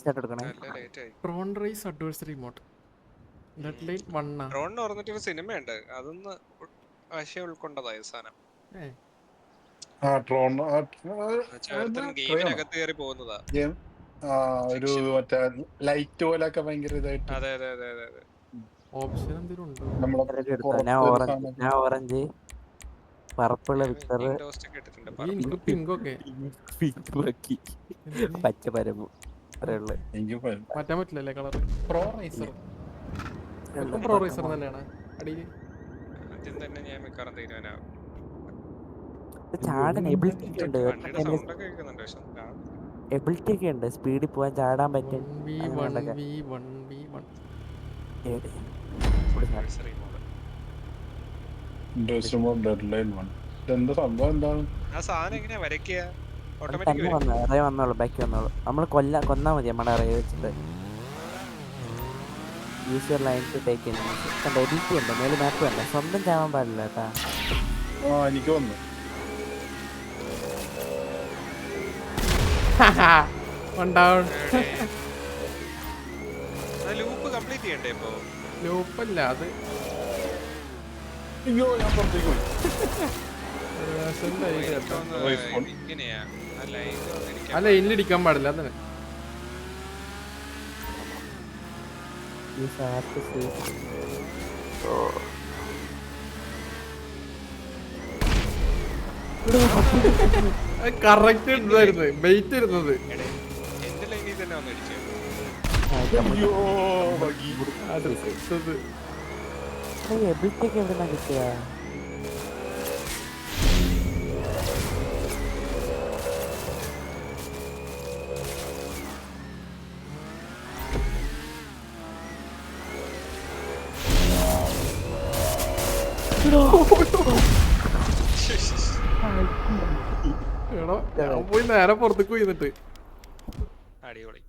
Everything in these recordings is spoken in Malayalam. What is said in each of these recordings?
ആയിട്ട് എടുക്കണേ. Tron race adversary mode dead line 1 ട്രോണിന് പറഞ്ഞിട്ടൊരു സിനിമയുണ്ട്, അതൊന്ന് ആശയം ഉൾക്കൊണ്ടതായ സാധനം. ഗെയിമിനകത്ത് കയറി പോകുന്നതാ. ഒരു മറ്റേ ലൈറ്റ് പോലൊക്കെ ഭയങ്കര ഇതായിട്ട്. അതെ അതെ അതെ അതെ അതെ. ഓപ്ഷൻ എന്തെങ്കിലും ഉണ്ടോ? ഞാൻ ഓറഞ്ച്, പർപ്പിള്, വിക്ടർ, എനിക്ക് പിങ്ക് ഒക്കെ പച്ച പരമ്പ് മാറ്റാൻ പറ്റില്ലല്ലേ colour. Pro Razer pro Razer തന്നെയാണ് അടിയിൽ. ആദ്യം തന്നെ ഞാൻ മിക്കവാറും തീരുമാനാവും. ചാടാൻ എബിലിറ്റി ഒക്കെ ഉണ്ട്, സ്പീഡിൽ പോവാൻ, ചാടാൻ പറ്റും. വന്നോളൂ, ബാക്കി വന്നോളൂ. നമ്മൾ കൊന്നാ മതി നമ്മുടെ അറേ വെച്ചിട്ട്. Use your line to take enemies. കണ്ടോ എബിലിറ്റി ഉണ്ട്, മേലെ മാപ്പ് ഉണ്ട്. സ്വന്തം ചാവാൻ പാടില്ല കേട്ടാ. എനിക്ക് വന്നു ലൂപ്പല്ല അത്. ഞാൻ പുറത്തേക്ക് പോയി. ആ ലൈനിലിടിക്കാൻ പാടില്ല അതന്നെ. കറക്റ്റ് ഉണ്ടായിരുന്നു ബെയിറ്റ് ഇരുന്നത്. എബിലിറ്റി ഒക്കെ എവിടെന്നാ കിട്ടിയ? പോയി നേരെ പുറത്തേക്ക് പോയിന്നിട്ട്. അടിപൊളി.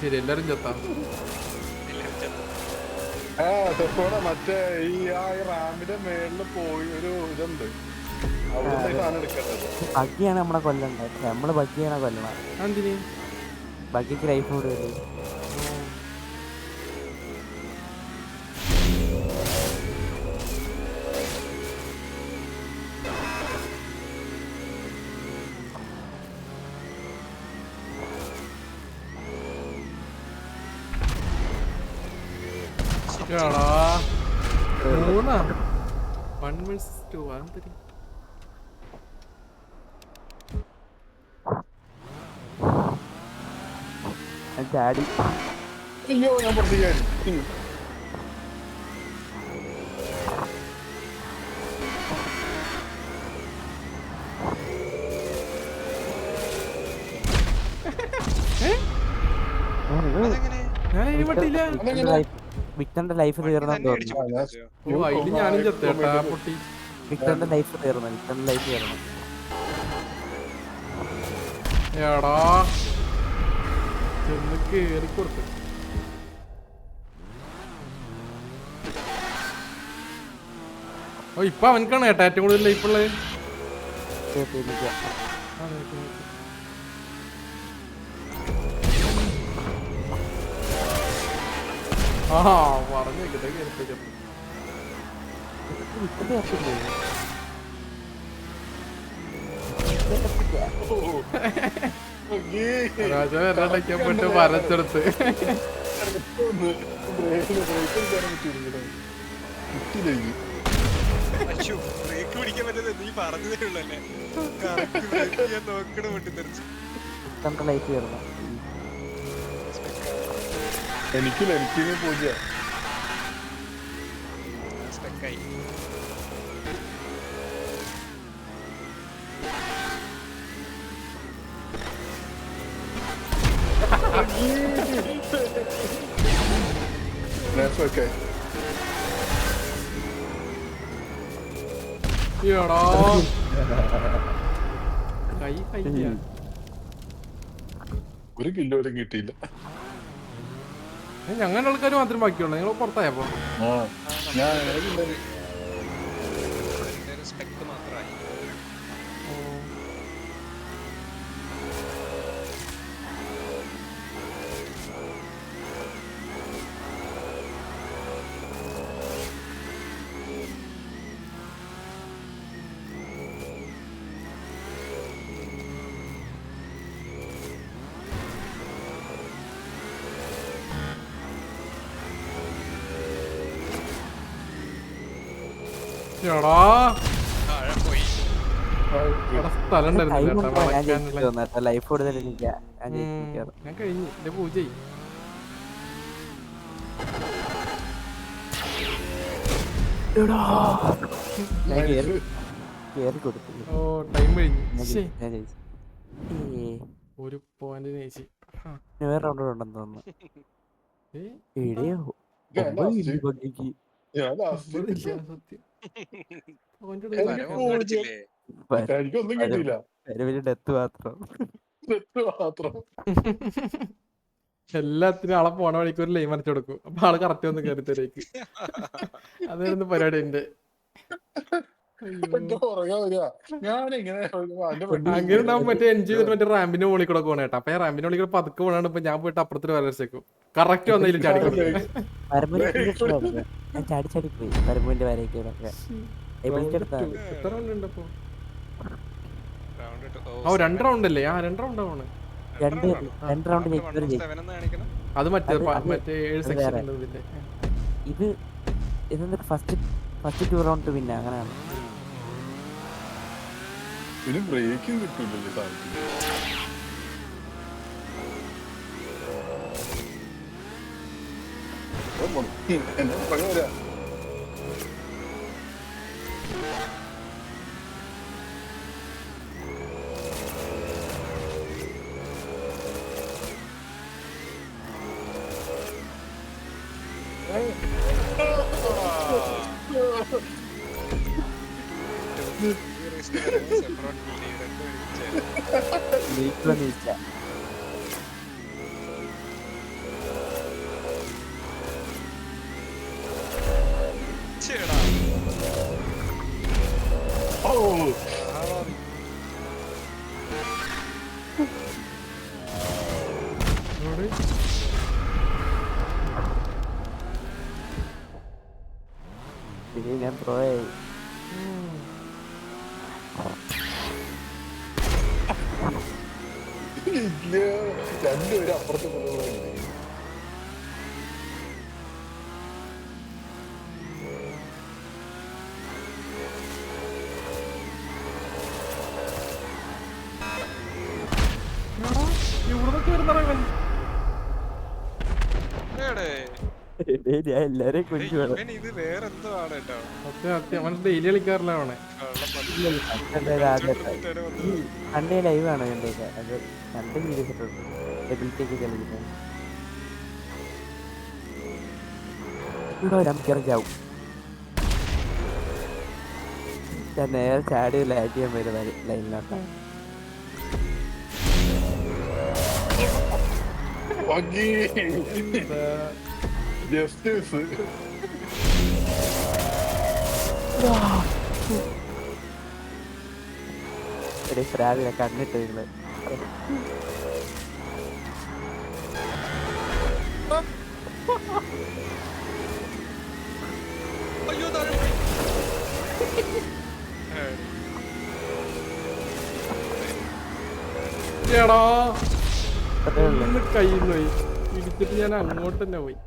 ശരി എല്ലാരും ചത്താ. മറ്റേ ഈ റാമിന്റെ മേളില് പോയി ഒരു ഇതുണ്ട്, ബഗ്ഗിയാണ് നമ്മളെ കൊല്ലണ്ടത്. നമ്മള് ബഗ്ഗിയാണ് കൊല്ലണം. ബഗ്ഗിക്ക് ലൈഫ് കൂടെ വരും. ചാടി ഞാൻ പുറത്തേക്ക്. വിക്ടറിന്റെ ലൈഫ് തീർന്നു. ഞാനും ചത്തേട്ടാ പൊട്ടി. വിക്ടറിന്റെ ലൈഫ് തീർന്നു. വിക്ടറിന്റെ ലൈഫ് തീർന്നു. എടാ ചെന്ന് കേറി കൊടുത്തു. ഓ ഇപ്പൊ അവനക്കാണ് കേട്ടാ ഏറ്റവും കൂടുതൽ ലൈഫുള്ളത്. ആ പറഞ്ഞു രാജ വെറടയ്ക്കാൻ പോയിട്ട് വരച്ചെടുത്ത് എനിക്കില്ല, എനിക്ക് പൂജ. That's okay. എടാ കൈ കയ്യ ഒരു കിലോ പോലും കിട്ടിയില്ല. ഞങ്ങളുടെ ആൾക്കാർ മാത്രം ബാക്കിയുള്ളൂ. നിങ്ങൾ പുറത്തായപ്പോ ആ ഞാൻ സ്പെക്ട് മാത്രമായി. എടാ താഴെ പോയി. എടാ സ്ഥലം ഉണ്ടായിരുന്നില്ല കേട്ടോ ഞാൻ വളയ്ക്കാനുള്ള. ജയിച്ചു ലൈഫ് കൊടുത്തിട്ട് എനിക്ക് ഞാൻ ജയിച്ചു. ഞാൻ കഴിഞ്ഞു എന്റെ പൂജ ഞാൻ കേറി കൊടുത്തു. ഓ ടൈം കഴിഞ്ഞു. ശ്ശേ, ഞാൻ ജയിച്ചു. ഒരു പോയിന്റ് ജയിച്ചു. വേറെ റൗണ്ട് ഉണ്ടെന്ന് തോന്നുന്നു. സത്യം വരവൊന്നും അടിച്ചില്ലേ? എനിക്കൊന്നും കിട്ടിയില്ല. ഡെത്ത് മാത്രം. മാത്രം എല്ലാത്തിനും ആളെ പോണ വഴിക്ക് ഒരു ലൈൻ വരച്ചു കൊടുക്കും. അപ്പൊ ആള് കറക്റ്റ് വന്ന് കയറി തരേക്ക്. അതായിരുന്നു പരിപാടി എന്റെ. അങ്ങനെ ഉണ്ടാവും. മറ്റേ എൻജോയ് ചെയ്തിട്ട് മറ്റേ റാമ്പിന്റെ മുകളിൽ കൂടെ പോകണ കേട്ടോ. അപ്പൊ റാമ്പിന്റെ മുകളിൽ കൂടെ പതുക്കെ പോകണാണ്. ഇപ്പൊ ഞാൻ പോയിട്ട് അപ്പുറത്തിൽ വരച്ചേക്കും. കറക്റ്റ് വന്നതിൽ ചാടി കൊടുക്കും. ഞാൻ ചാടി ചാടി പോയി പരമ്പൂന്റെ വരയ്ക്ക് എത്ര റൗണ്ട് ഉണ്ട് അപ്പൊ? Round ഇട്ട് ഓ 2 റൗണ്ട് അല്ലേ? ആ 2 റൗണ്ട് ആണ്. രണ്ട് റൗണ്ട് ജയിച്ചു. 7 എന്ന് കാണിക്കണം. അത് മറ്റേ അത് മറ്റേ 7 സെക്ഷൻ ഉണ്ട് ഇതിന്റെ. ഇത് ഇതെന്താ ഫസ്റ്റ് 2 റൗണ്ട് പിന്നെ അങ്ങനെയാണ്. പിന്നെ ബ്രേക്കും കിട്ടില്ലല്ലോ സാധനത്തിന്. എന്നെ പറയാ ജയിക്കുമെന്നില്ല. പിന്നെ ഞാൻ പ്രോയായി. രണ്ടുപേരും അപ്പുറത്ത് പോകുന്നുണ്ട്. ഇവിടുന്നൊക്കെ വരുന്നവൻ ഞാൻ എല്ലാരെയും കുഞ്ഞു വേണം. ഇത് വേറെന്തോ ആണ് കേട്ടോ. സത്യം സത്യം അവൻ ഡെയിലി കളിക്കാറില്ല അവനെ. സൺഡേ ലൈവാണ് എന്റെയൊക്കെ. അത് സൺഡേ ചെയ്തിട്ടുണ്ട് എബിലിറ്റി ഒക്കെ കളിക്കുന്നത്. ഇവിടെ നമുക്കിറങ്ങി ചാവും. ഞാൻ നേരെ ചാടി ലാൻഡ് ചെയ്യാൻ വരുന്ന ലൈനിലോട്ടാ. ജസ്റ്റിസ് രാവിലെ കണ്ണിട്ട് നിങ്ങള് അയ്യോ താഴെ പോയി. എടാ ഒന്ന് കയ്യിൽ പോയി ഇടിച്ചിട്ട് ഞാൻ അങ്ങോട്ട് തന്നെ പോയി.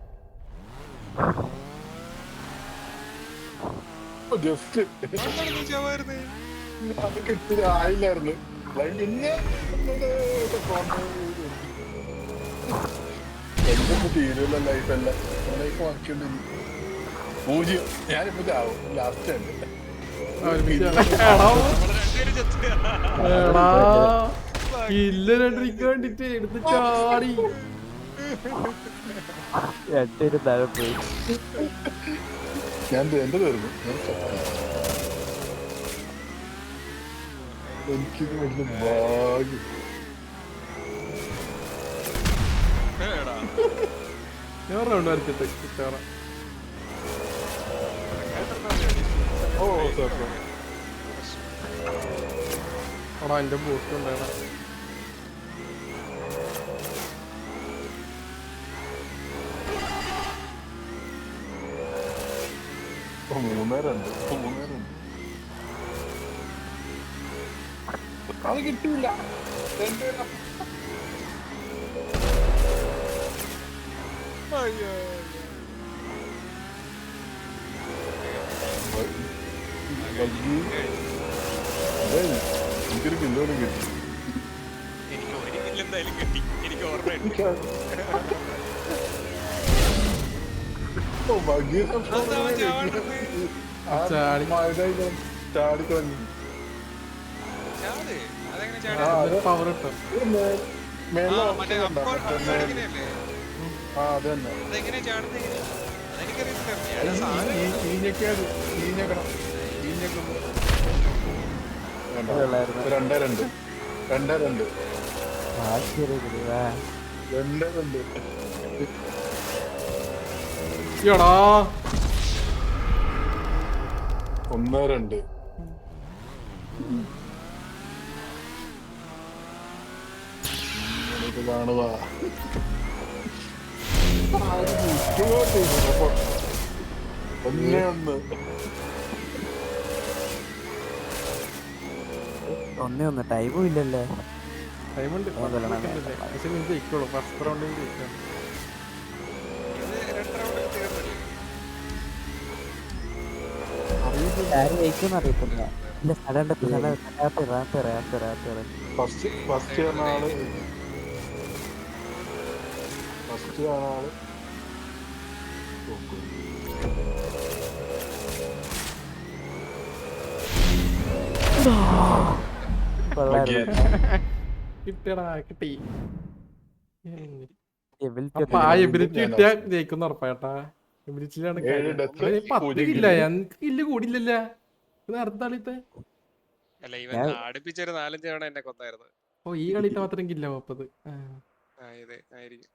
ജസ്റ്റ് അതൊന്നും ചെയ്യാമായിരുന്നേ. അത് കിട്ടിയ ആയില്ലായിരുന്നു. എന്തൊക്കെ തീരുമല്ലോ ലൈഫല്ല. ലൈഫ് ബാക്കിയുണ്ട് 0. ഞാനിപ്പോ ചാവും ലാസ്റ്റ് ഉണ്ട്. വേണ്ടിട്ട് എടുത്ത് ചാടി രണ്ടുപേരും താഴെ പോയി. ഞാൻ എന്റെ തീർന്നു. എനിക്കിത് വലിയ ഭാഗ്യം. എടാ, ഞാൻ റൗണ്ട് വരച്ചിട്ട് കിട്ടാറ. ഓ സാർ അവിടെ എന്റെ ബൂസ്റ്റ് ഉണ്ടായതാ. മൂന്നേരുണ്ട് അത് കിട്ടൂല. അയ്യോ. എനിക്കൊരു കില്ലോട് കിട്ടി. എനിക്ക് ഒരു കില്ല് എന്തായാലും കിട്ടി. എനിക്ക് ഓർമ്മയുണ്ട്. അതെന്താ അവൻ ചാടുന്നത്? ചാടി. ചാടിക്കളഞ്ഞു. ചാട്. അതെങ്ങനെ ആ, ചാടി? അത് പവർ ഇട്ടോ. മേലെ മറ്റേ അപ്പടിങ്ങനെയല്ലേ? ആ അത് തന്നെ. അതെങ്ങനെയാ ചാടുന്നത്? എങ്ങനെയാ? അതെനിക്കറിയത്തില്ല. സാധനം ഈഞ്ഞക്കണം. ഈഞ്ഞക്കുമ്പോ ഇതുള്ളായിരുന്നു. 2-2 2-2 ആശ്ചര്യപ്പെടുവാ. 2-2 എടാ 1-2 ഇത് കാണുക. ഒന്നേ 1-1 ടൈമും ഇല്ലല്ലേ. ടൈമുണ്ട്. പക്ഷെ നീ ജയിക്കോളൂ. ഫസ്റ്റ് റൗണ്ടിൽ ജയിക്കാം. ഇത് 2 റൗണ്ടിൽ തീർന്നില്ലേ? ആരും ജയിക്കുമെന്ന് അറിയത്തില്ല. ഇല്ല സ്ഥലമുണ്ട്. ഫസ്റ്റ് ആള് കിട്ടിയടാ കിട്ടി. അപ്പൊ ആ എബിലിറ്റി കിട്ടിയാ ജയിക്കുന്ന ഉറപ്പായിട്ടാ. എബിലിറ്റിയിലാണ് 10 കില്ല. എനിക്ക് കില്ല് കൂടില്ലല്ല. നേരത്തെ കളിത്തെ അല്ല, ഇവൻ അടുപ്പിച്ചൊരു 4-5 തവണ എന്നെ കൊന്നായിരുന്നു. ഓ ഈ കളിത്തെ മാത്രം കില്ല 30. ഇത് ആയിരിക്കും.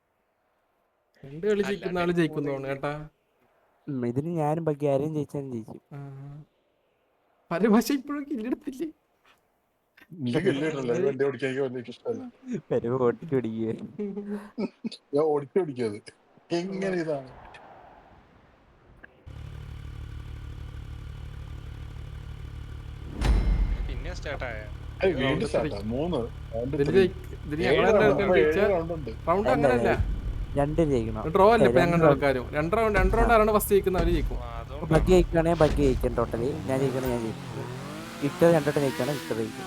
2 കളി ജയിക്കുന്ന ആള് ജയിക്കുന്നോണ് കേട്ടാ. ഇതിന് ഞാനും ബാക്കി ആരെയും ജയിച്ചാലും ജയിക്കും. പക്ഷെ ഇപ്പോഴും കില്ലെടുത്തില്ലേ. വണ്ടി ഓടിക്കാൻ വലിയ ഇഷ്ടമല്ല. ഓട്ടിട്ട് പിടിക്കുക. ഞാൻ ഓടിച്ചോടിക്കത് എങ്ങനെ ഇതാണ്. പിന്നെ സ്റ്റാർട്ടായ വീണ്ടും സ്റ്റാർട്ടാ. 3 റൗണ്ട് അങ്ങനല്ല. 2 ജയിക്കണം. ഡ്രോ അല്ല ഇപ്പൊ ഞങ്ങളുടെ ആൾക്കാരും. 2 റൗണ്ട് ആരാണ് ഫസ്റ്റ് ജയിക്കുന്ന അവര് ജയിക്കും. ബാക്കി ജയിക്കുകയാണെങ്കിൽ ബാക്കി ജയിക്കും. ടോട്ടലി ഞാൻ ജയിക്കണം. ഞാൻ ജയിക്കും. ഇട്ടത് 2 വട്ടം ജയിക്കുകയാണ്. ഇട്ടത് ജയിക്കും.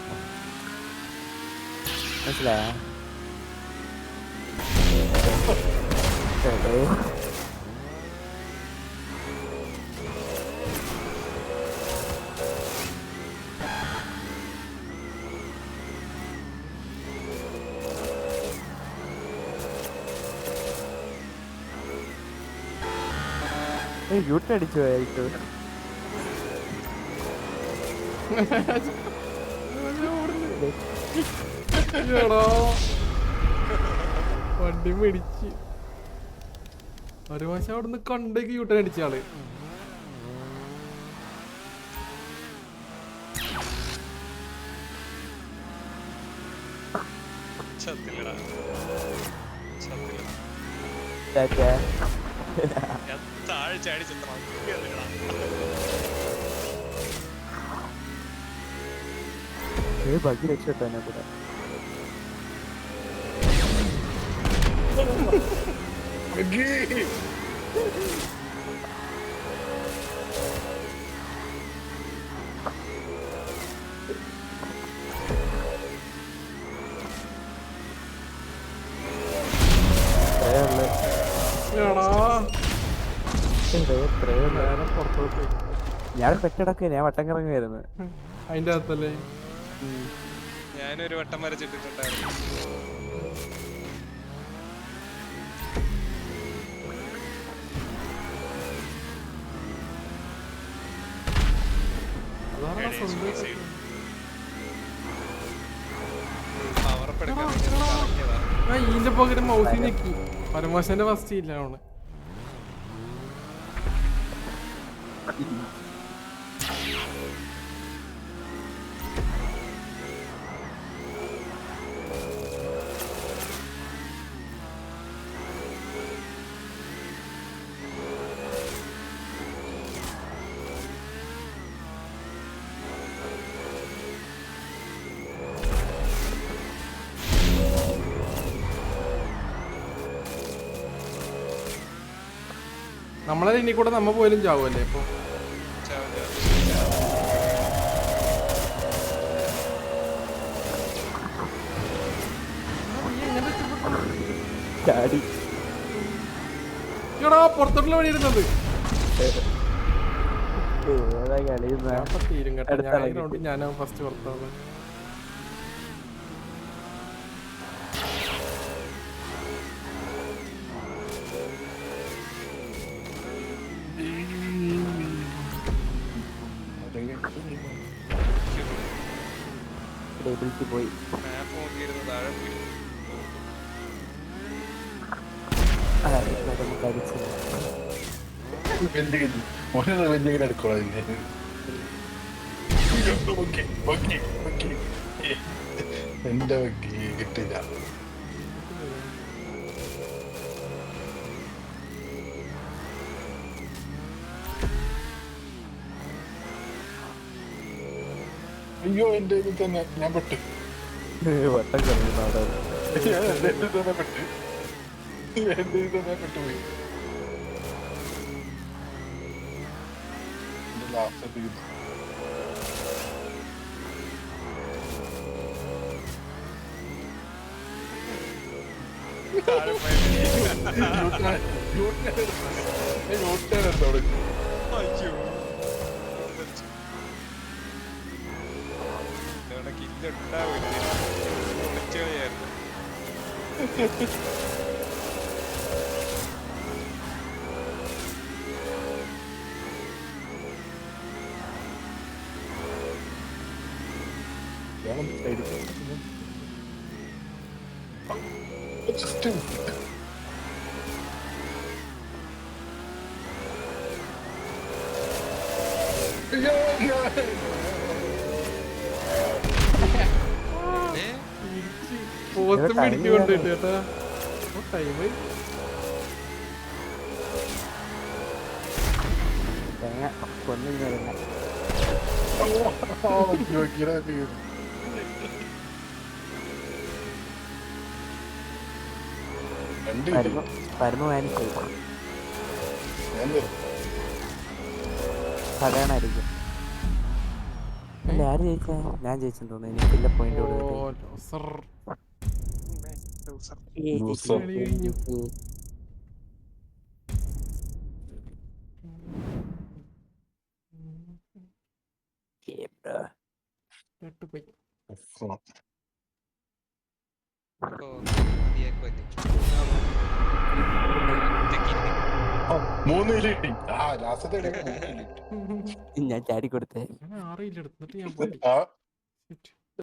മനസ്സിലായോ? യൂട്ടടിച്ചു പോയിട്ട് വണ്ടി മേടിച്ച് ഒരു മാസം അവിടെ നിന്ന് കണ്ടേക്ക് യൂട്ടൻ അടിച്ച ആള്. താഴെ ചാടി ബാക്കി രക്ഷപ്പെട്ടു എന്നെ കൂടെ. ഞാൻ പെട്ടടക്ക. ഞാൻ വട്ടം കറങ്ങുമായിരുന്നു അതിന്റെ അകത്തല്ലേ. ഞാനൊരു വട്ടം വരച്ചിട്ടിട്ടുണ്ടായിരുന്നു. ഇതിന്റെ പകരം മൗസിൽ ഞെക്കി പരമാശന്റെ ഫസ്റ്റ് ഇല്ല അവണ്. നമ്മളെ ഇനി കൂടെ നമ്മ പോയാലും ചാവുമല്ലേ ഇപ്പൊ? പുറത്തോട്ടുള്ള വഴി ഇരുന്നത് തീരും കേട്ടോ. ഞാൻ ഫസ്റ്റ് പുറത്താണ്. പോയി എന്റെ കിട്ടില്ല. അയ്യോ എന്റെ ഇതിൽ തന്നെ ഞാൻ പെട്ട് വട്ടം കറങ്ങുന്ന അവിടെ എന്റെ ഇതിൽ തന്നെ പെട്ട് എന്റെ ഇതിൽ തന്നെ പെട്ടുപോയി. ലാസ്റ്റ് പോത്തും പിടിച്ചു കൊണ്ടിട്ട് കേട്ടാ ടൈം. പറയാനായിരിക്കും. ആര് ജയിച്ചാ? ഞാൻ ജയിച്ചെന്ന് തോന്നുന്നു. എനിക്കില്ല പോയിന്റ് ഞാൻ ചാടി കൊടുത്തേ. 6 എടുത്തിട്ട് ഞാൻ പോയി.